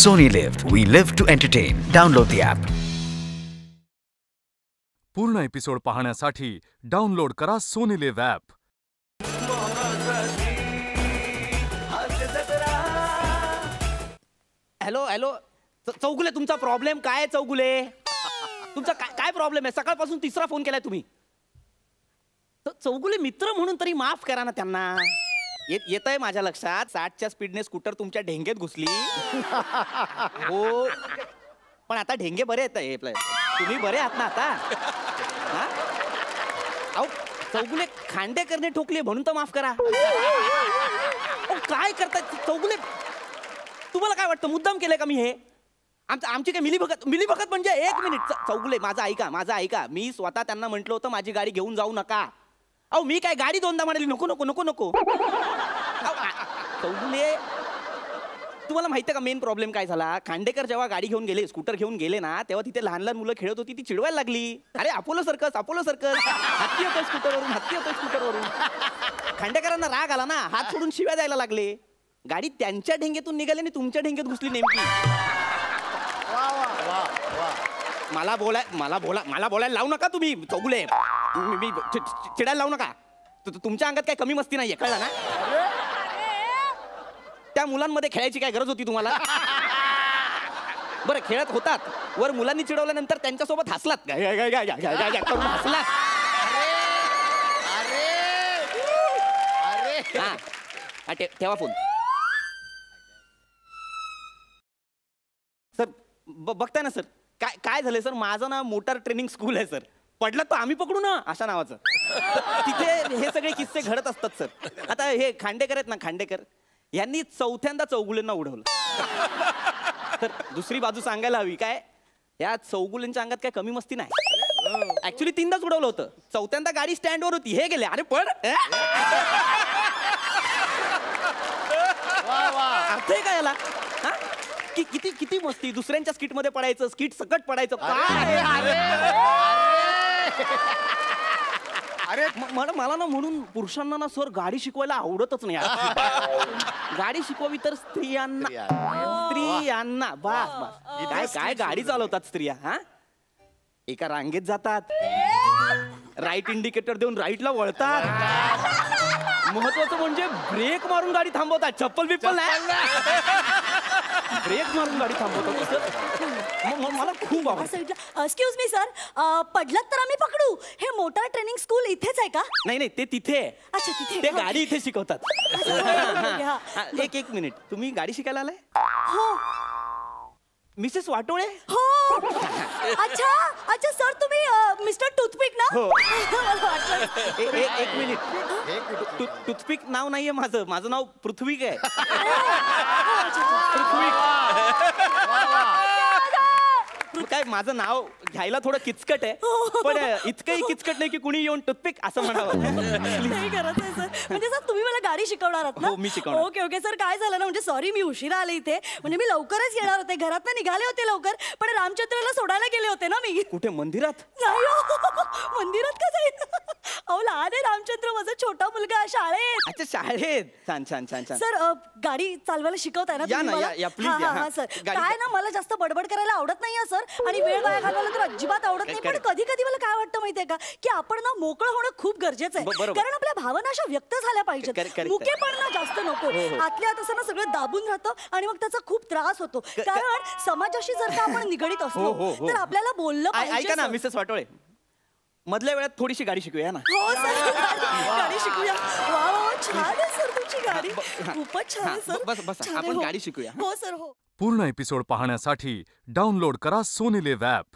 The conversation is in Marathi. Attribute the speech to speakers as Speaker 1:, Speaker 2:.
Speaker 1: Sony Live. We live to entertain. Download the app.
Speaker 2: पूर्ण एपिसोड पाहण्यासाठी डाउनलोड करा Sony Liv app.
Speaker 3: Hello hello Chougule, तुमचा प्रॉब्लेम काय आहे? चौगुले, तुमचा काय प्रॉब्लेम आहे? सकाळपासून तिसरा फोन केलाय तुम्ही. चौगुले मित्र म्हणून तरी माफ करा ना त्यांना. येत आहे माझ्या लक्षात 60च्या स्पीडने स्कूटर तुमच्या ढेंगेत घुसली. हो, पण आता ढेंगे बरे येत आहे. तुम्ही बरे आहात ना आता? अहो चौगुले, खांडेकरने ठोकले म्हणून तर माफ करा. काय करताय चौगुले? तुम्हाला काय वाटतं मुद्दाम केलंय का मी हे? आमची काय मिलीभगत म्हणजे? एक मिनिट चौगुले, माझं ऐका. मी स्वतः त्यांना म्हटलं होतं माझी गाडी घेऊन जाऊ नका. अहो मी काय गाडी दोनदा म्हणाली नको नको नको नको. चौगुले, तुम्हाला माहिती का मेन प्रॉब्लेम काय झाला? खांडेकर जेव्हा गाडी घेऊन गेले, स्कूटर घेऊन गेले ना, तेव्हा तिथे लहान लहान मुलं खेळत होती. ती चिडवायला लागली, अरे अपोलो सर्कस हत्ती होतं स्कूटरवरून. खांडेकरांना राग आला ना, हात सोडून शिव्या द्यायला लागले. गाडी त्यांच्या ढेंगेतून निघाली आणि तुमच्या ढेंगेत घुसली नेमकी. मला बोलायला लावू नका तुम्ही चौगुले. मी चिडायला लावू नका. तुमच्या अंगात काही कमी मस्ती नाहीये, कळलं ना? त्या मुलांमध्ये खेळायची काय गरज होती तुम्हाला? बरं खेळत होतात, वर मुलांनी चिडवल्यानंतर त्यांच्यासोबत हसलात करून हसलात. ठेवा फोन. सर बघताय ना सर, काय झालंय सर? माझं ना मोटार ट्रेनिंग स्कूल आहे सर. पडलं तर आम्ही पकडू ना अशा नावाचं. तिथे हे सगळे किस्से घडत असतात सर. आता हे खांडेकर आहेत ना, खांडेकर यांनी चौथ्यांदा चौगुलेंना उडवलं. तर दुसरी बाजू सांगायला हवी काय, या चौगुलेंच्या अंगात काय कमी मस्ती नाही. ऍक्च्युली 3दाच उडवलं होतं. चौथ्यांदा गाडी स्टँडवर होती, हे गेले अरे पण अर्थ आहे का याला? किती मस्ती, दुसऱ्यांच्या स्किट मध्ये पडायचं, स्किट सकट पडायचं. अरे मला ना म्हणून पुरुषांना ना सर गाडी शिकवायला आवडतच नाही. गाडी शिकवावी तर स्त्रियांना. बस काय गाडी चालवतात स्त्रिया. एका रांगेत जातात, राईट इंडिकेटर देऊन राईटला वळतात. महत्वाचं म्हणजे ब्रेक मारून गाडी थांबवतात. चप्पल बिप्पल नाही, ब्रेक मारून गाडी थांबवतात. मला खूप आवडतं.
Speaker 4: एक्सक्यूज मी सर, पडलात तर आम्ही पकडू. हे मोटार ट्रेनिंग स्कूल इथेच आहे का?
Speaker 3: नाही ते तिथे.
Speaker 4: अच्छा तिथे.
Speaker 3: ते गाडी इथे शिकवतात. एक मिनिट, तुम्ही गाडी शिकायला आलाय?
Speaker 4: हो.
Speaker 3: मिसेस वाटोळे?
Speaker 4: हो. अच्छा सर, तुम्ही मिस्टर टूथपिक ना?
Speaker 3: हो. एक मिनिट, टूथपिक नाव नाहीये माझं नाव पृथ्वीक आहे. काय माझं नाव घ्यायला थोडं किचकट आहे, पण इतकंही किचकट नाही की कुणी येऊन टूथपिक असं म्हणावं.
Speaker 4: नाही करत आहे सर. म्हणजे सर तुम्ही मला गाडी शिकवणार आहात ना?
Speaker 3: हो, मी शिकवणार.
Speaker 4: ओके सर, काय झालं ना, म्हणजे सॉरी मी उशिरा आले इथे. म्हणजे मी लवकरच येणार होते, घरात निघाले होते लवकर, पण रामचंद्रला सोडायला गेले होते ना मी.
Speaker 3: कुठे? मंदिरात?
Speaker 4: नाही मंदिरात का जाईल? अहो लहान आहे रामचंद्र, माझा छोटा मुलगा, शाळेत.
Speaker 3: अच्छा शाळेत. छान.
Speaker 4: सर गाडी चालवायला शिकवताय ना तुम्ही?
Speaker 3: प्लीज.
Speaker 4: सर काय ना, मला जास्त बडबड करायला आवडत नाही सर, आणि वेळ वाया घालवायला तर अजिबात आवडत नाही. पण कधी कधी मला काय वाटतं माहितीये का, की आपण ना मोकळं होणं खूप गरजेचं आहे. कारण आपल्या भावना अशा व्यक्त झाल्या पाहिजेत. मुकेपण ना जास्त नको. आतल्या आत असं ना सगळं दाबून राहतं आणि मग त्याचा खूप त्रास होतो. कारण समाजाशी जर का आपण निगडीत असतो तर आपल्याला बोललं पाहिजे.
Speaker 3: ऐका ना मिसेस वाटोळे, मधल्या वेळात थोडीशी गाडी शिकूया ना.
Speaker 4: हो सर, गाडी शिकूया. वा छान आहे सर तुमची गाडी, खूपच छान आहे सर.
Speaker 3: बस आपण गाडी शिकूया.
Speaker 4: हो सर हो.
Speaker 2: पूर्ण एपिसोड पाहण्यासाठी डाउनलोड करा सोनी लिव्ह ॲप.